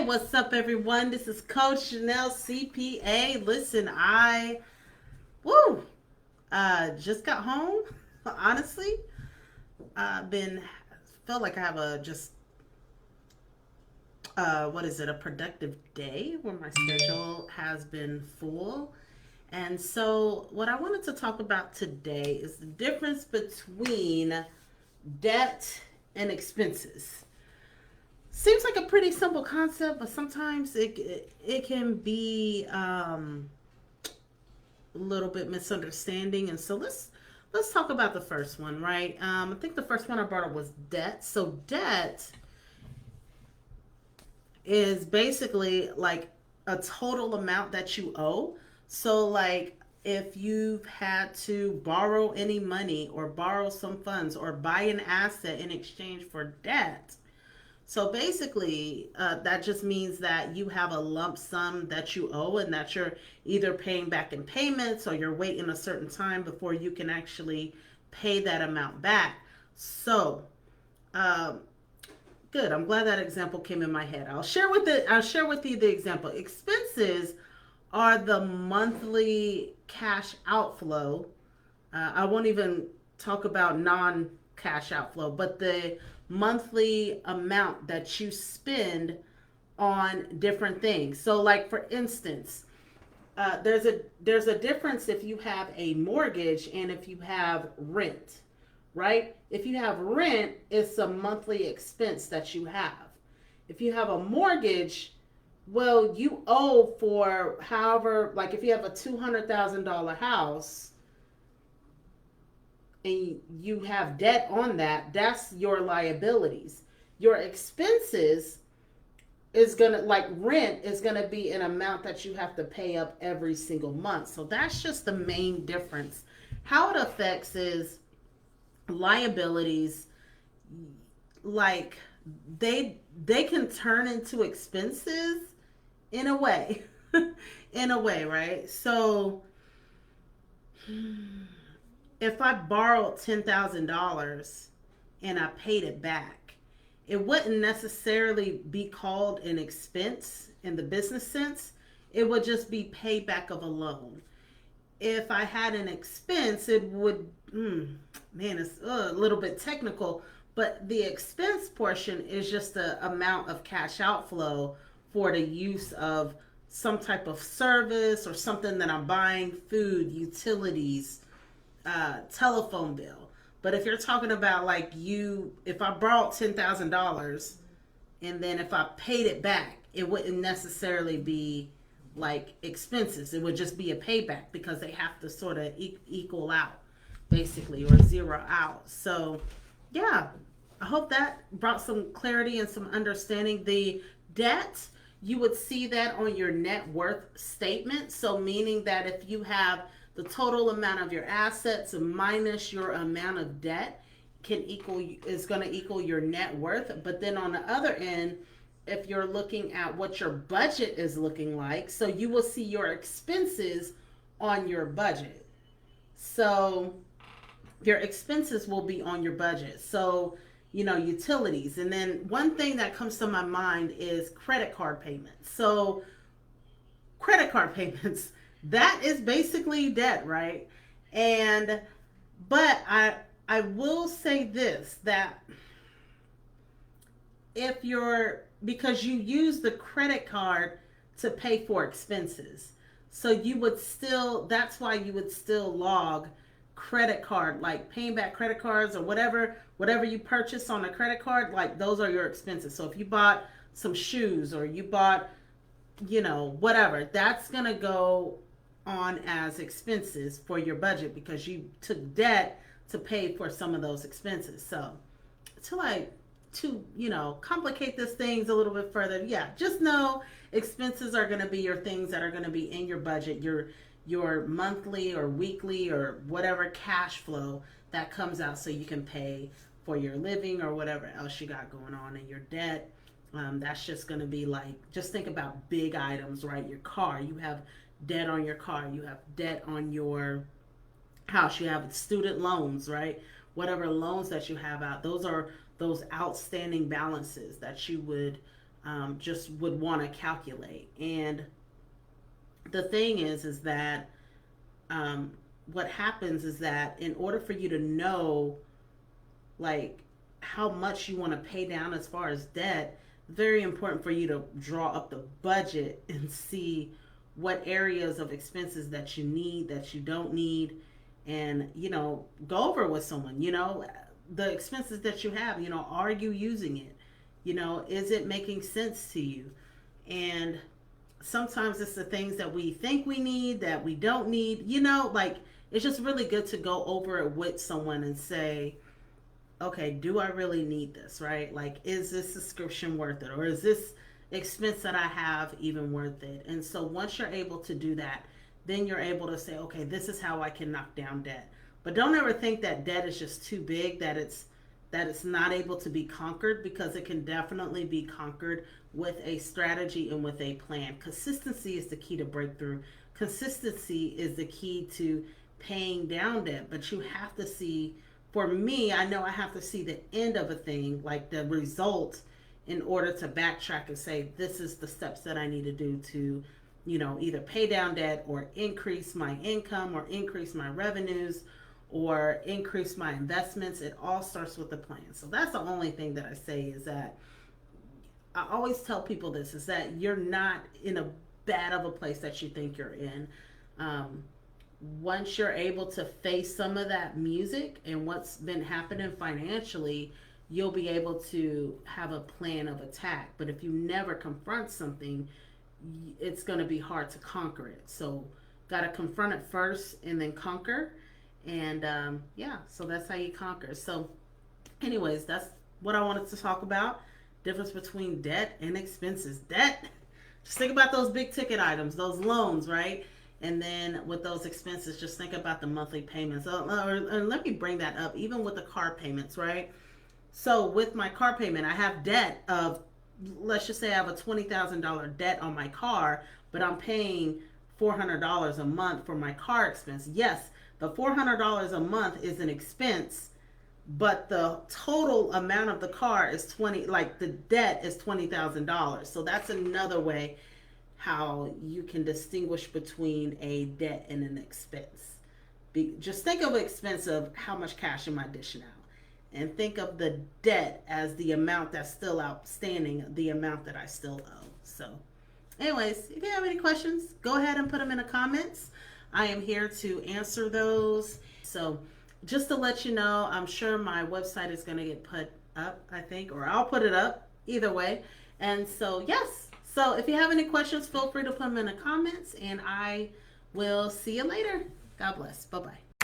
What's up, everyone? This is Coach Chanel CPA. Listen, I woo just got home. Honestly, been felt like I have a just what is it? A productive day where my schedule has been full. And so, what I wanted to talk about today is the difference between debt and expenses. Seems like a pretty simple concept, but sometimes it can be a little bit misunderstanding. And so let's talk about the first one, right? I think the first one I brought up was debt. So debt is basically like a total amount that you owe. So like if you've had to borrow any money or borrow some funds or buy an asset in exchange for debt, so basically, that just means that you have a lump sum that you owe and that you're either paying back in payments or you're waiting a certain time before you can actually pay that amount back. So, um, good. I'm glad that example came in my head. I'll share with you the example. Expenses are the monthly cash outflow. I won't even talk about non cash outflow, but the monthly amount that you spend on different things. So, like for instance, there's a difference if you have a mortgage and if you have rent, right? If you have rent, it's a monthly expense that you have. If you have a mortgage, well, you owe for however, like if you have a $200,000 house and you have debt on that, that's your liabilities. Your expenses is gonna, like rent is gonna be an amount that you have to pay up every single month. So that's just the main difference. How it affects is liabilities, like they can turn into expenses in a way. In a way, right? So if I borrowed $10,000 and I paid it back, it wouldn't necessarily be called an expense in the business sense. It would just be payback of a loan. If I had an expense, it would, man, it's a little bit technical, but the expense portion is just the amount of cash outflow for the use of some type of service or something that I'm buying, food, utilities, telephone bill. But if you're talking about like if I borrowed $10,000 and then if I paid it back, it wouldn't necessarily be like expenses. It would just be a payback because they have to sort of equal out, basically, or zero out. So, yeah, I hope that brought some clarity and some understanding. The debt, you would see that on your net worth statement. So, meaning that if you have the total amount of your assets minus your amount of debt can equal is going to equal your net worth. But then on the other end, if you're looking at what your budget is looking like, so you will see your expenses on your budget. So your expenses will be on your budget. So, utilities. And then one thing that comes to my mind is credit card payments. So credit card payments, that is basically debt, right? And but I will say this, that if you're, because you use the credit card to pay for expenses, so you would still, that's why you would still log credit card, like paying back credit cards or whatever you purchase on a credit card, like those are your expenses. So if you bought some shoes or you bought, whatever, that's gonna go on as expenses for your budget because you took debt to pay for some of those expenses. So to complicate this things a little bit further, yeah, just know expenses are going to be your things that are going to be in your budget, your monthly or weekly or whatever cash flow that comes out so you can pay for your living or whatever else you got going on in your debt. That's just going to be like, just think about big items, right? Your car, you have debt on your car, you have debt on your house, you have student loans, right? Whatever loans that you have out, those are those outstanding balances that you would just would want to calculate. And the thing is that um, what happens is that in order for you to know like how much you want to pay down as far as debt, very important for you to draw up the budget and see what areas of expenses that you need, that you don't need, and go over it with someone. The expenses that you have, are you using it? Is it making sense to you? And sometimes it's the things that we think we need that we don't need. Like, it's just really good to go over it with someone and say, okay, do I really need this, right? Like, is this subscription worth it? Or is this expense that I have even worth it? And so once you're able to do that, then you're able to say, okay, this is how I can knock down debt. But don't ever think that debt is just too big, that it's not able to be conquered, because it can definitely be conquered with a strategy and with a plan. Consistency is the key to breakthrough. Consistency is the key to paying down debt, but you have to see, for me, I know I have to see the end of a thing, like the result, in order to backtrack and say, this is the steps that I need to do to, either pay down debt or increase my income or increase my revenues or increase my investments. It all starts with a plan. So that's the only thing that I say, is that I always tell people this, is that you're not in a bad of a place that you think you're in. Once you're able to face some of that music and what's been happening financially, you'll be able to have a plan of attack. But if you never confront something, it's going to be hard to conquer it. So, got to confront it first and then conquer. And yeah, so that's how you conquer. So, anyways, that's what I wanted to talk about. Difference between debt and expenses. Debt, just think about those big ticket items, those loans, right? And then with those expenses, just think about the monthly payments. Or let me bring that up, even with the car payments, right? So with my car payment, I have debt of, let's just say I have a $20,000 debt on my car, but I'm paying $400 a month for my car expense. Yes, the $400 a month is an expense, but the total amount of the car is the debt is $20,000. So that's another way how you can distinguish between a debt and an expense. Just think of an expense of how much cash am I dishing out, and think of the debt as the amount that's still outstanding, the amount that I still owe. So anyways, if you have any questions, go ahead and put them in the comments. I am here to answer those. So just to let you know, I'm sure my website is going to get put up, I think, or I'll put it up, either way. And so, yes. So if you have any questions, feel free to put them in the comments, and I will see you later. God bless. Bye-bye.